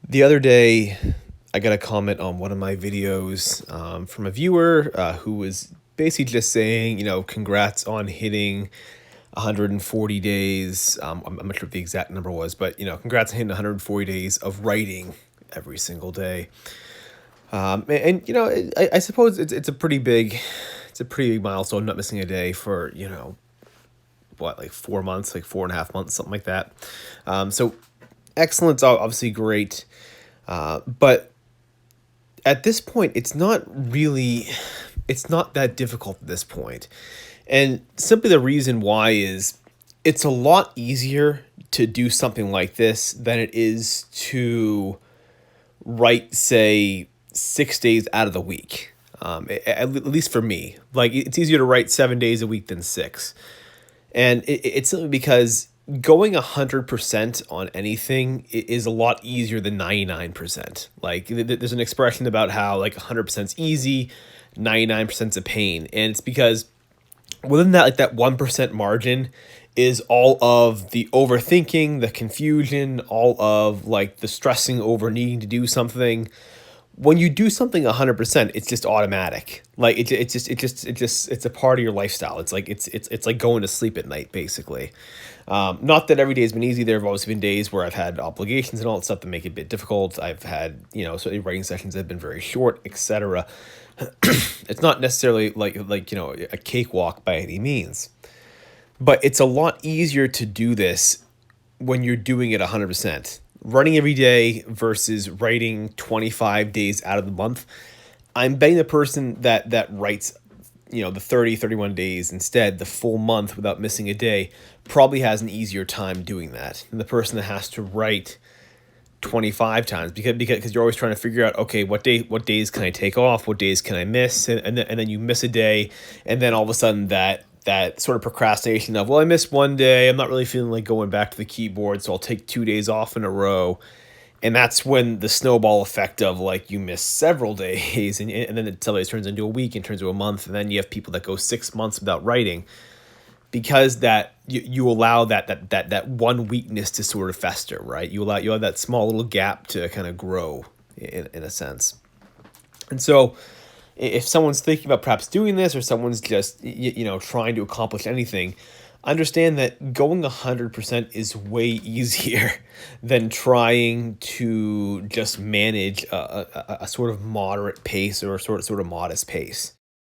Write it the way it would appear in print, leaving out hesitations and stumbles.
The other day, I got a comment on one of my videos from a viewer who was basically just saying, congrats on hitting 140 days. I'm not sure what the exact number was, but, congrats on hitting 140 days of writing every single day. I suppose it's a pretty big milestone, not missing a day for, like 4 months, like 4.5 months, something like that. So excellence, obviously great. But at this point, it's not that difficult at this point. And simply the reason why is it's a lot easier to do something like this than it is to write, say, 6 days out of the week. At least for me, like it's easier to write 7 days a week than six. And it's simply because going 100% on anything is a lot easier than 99%. Like there's an expression about how like 100% is easy, 99% is a pain. And it's because within that, like that 1% margin is all of the overthinking, the confusion, all of like the stressing over needing to do something. When you do something 100%, it's just automatic. Like it's a part of your lifestyle. It's like going to sleep at night, basically. Not that every day has been easy. There have always been days where I've had obligations and all that stuff that make it a bit difficult. I've had, certainly writing sessions that have been very short, etc. It's not necessarily like a cakewalk by any means, but it's a lot easier to do this when you're doing it 100%. Running every day versus writing 25 days out of the month. I'm betting the person that writes, the 30, 31 days instead, the full month without missing a day, probably has an easier time doing that than the person that has to write 25 times because you're always trying to figure out, okay, what days can I take off? What days can I miss? And then you miss a day, and then all of a sudden that sort of procrastination of, well, I missed one day, I'm not really feeling like going back to the keyboard, so I'll take 2 days off in a row. And that's when the snowball effect of like you miss several days and then it suddenly turns into a week and turns into a month. And then you have people that go 6 months without writing because that you allow that one weakness to sort of fester, right? You have that small little gap to kind of grow in a sense. And so if someone's thinking about perhaps doing this, or someone's just trying to accomplish anything, understand that going 100% is way easier than trying to just manage a sort of moderate pace or a sort of modest pace.